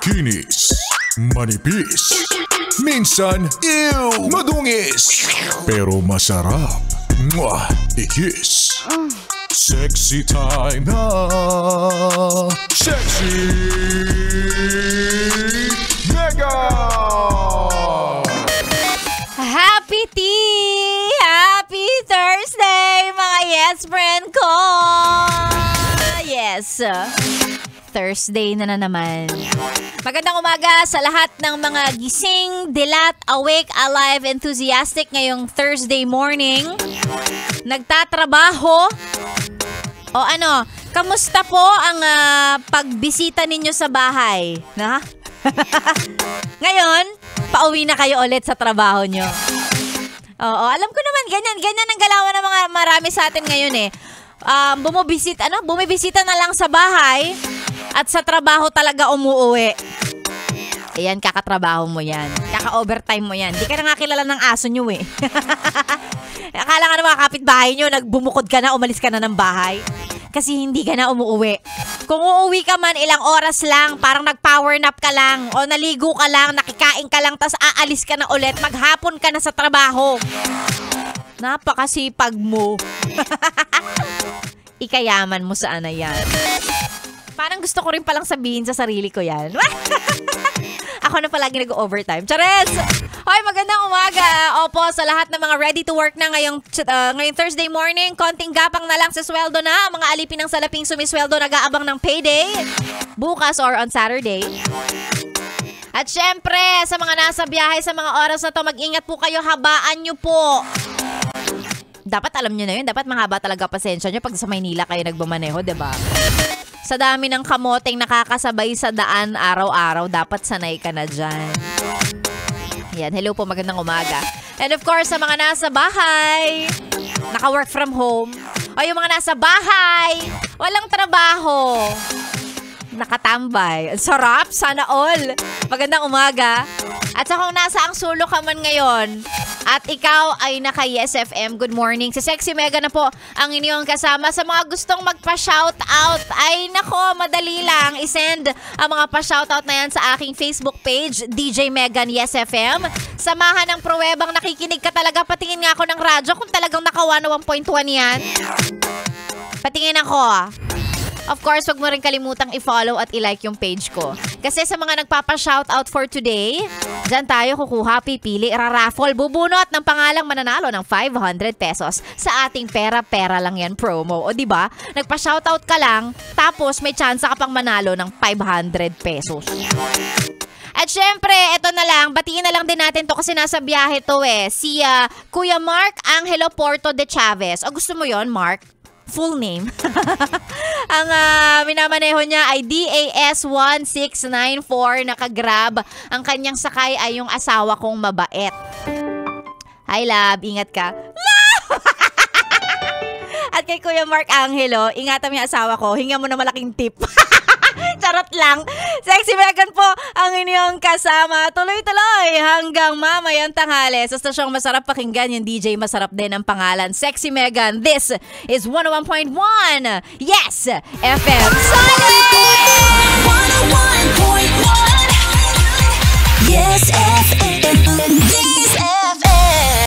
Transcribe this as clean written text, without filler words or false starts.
Kinis, manipis, minsan, madungis, pero masarap. Mwah! I-kiss. Sexy time na. Sexy Mega! Happy tea! Happy Thursday, mga yes friend ko! Yes, Thursday na naman. Magandang umaga sa lahat ng mga gising, dilat, awake, alive, enthusiastic ngayong Thursday morning. Nagtatrabaho. O ano, kamusta po ang pagbisita ninyo sa bahay? Na? Ngayon, pauwi na kayo ulit sa trabaho nyo. Oo, alam ko naman, ganyan ang galawan ng mga marami sa atin ngayon eh. Bumibisita na lang sa bahay at sa trabaho talaga umuuwi. Ayan, kakatrabaho mo yan. Kaka-overtime mo yan. Di ka na nga kilala ng aso nyo eh. Akala nga ng mga kapitbahay nyo, nagbumukod ka na, umalis ka na ng bahay. Kasi hindi ka na umuuwi. Kung uuwi ka man, ilang oras lang, parang nag-power nap ka lang, o naligo ka lang, nakikain ka lang, tas aalis ka na ulit, maghapon ka na sa trabaho. Napakasipag mo. Ikayaman mo sana yan. Parang gusto ko rin palang sabihin sa sarili ko yan. Ako na palagi nag-overtime. Chares! Hoy, magandang umaga. Opo, sa lahat ng mga ready to work na ngayong Thursday morning, konting gapang na lang sa sweldo na. Mga alipin ng salaping sumisweldo nag-aabang ng payday. Bukas or on Saturday. At syempre, sa mga nasa biyahe sa mga oras na to, mag-ingat po kayo, habaan nyo po. Dapat alam nyo na yun. Dapat mahaba talaga pasensya nyo pag sa Maynila kayo nagbumaneho, diba? Sa dami ng kamoteng nakakasabay sa daan araw-araw, dapat sanay ka na dyan. Yan, hello po, magandang umaga. And of course, sa mga nasa bahay, naka-work from home, o yung mga nasa bahay, walang trabaho, nakatambay. Sarap, sana all. Magandang umaga. At sa kung nasa ang sulok ka man ngayon, at ikaw ay naka-Yes FM, good morning. Si Sexy Mega na po ang inyong kasama. Sa mga gustong magpa-shoutout, ay nako, madali lang. I-send ang mga pa-shoutout na yan sa aking Facebook page, DJ Megan Yes FM. Samahan ng pruwebang nakikinig ka talaga. Patingin nga ako ng radyo kung talagang naka 101.1 yan. Patingin ako. Of course, wag mo rin kalimutang i-follow at i-like yung page ko. Kasi sa mga nagpapa-shoutout for today, dyan tayo kukuha, pipili, raraffle, bubunot ng pangalang mananalo ng 500 pesos sa ating pera-pera lang yan promo. O diba, nagpa-shoutout ka lang, tapos may chance ka pang manalo ng 500 pesos. At syempre, eto na lang, batiin na lang din natin to kasi nasa biyahe to eh. Si Kuya Mark Angelo Porto de Chavez. O gusto mo yon, Mark? Full name. Ang minamaneho niya ay DAS1694, naka-Grab. Ang kanyang sakay ay yung asawa kong mabait. Hi love, ingat ka. At kay Kuya Mark Angelo, ingatan mo yung asawa ko, hinga mo na malaking tip. Charot lang. Sexy Megan po ang inyong kasama. Tuloy-tuloy hanggang mamayang tanghali. Sa stasyong masarap pakinggan, yung DJ masarap din ang pangalan. Sexy Megan. This is 101.1 Yes FM. Solid! 101.1 Yes FM.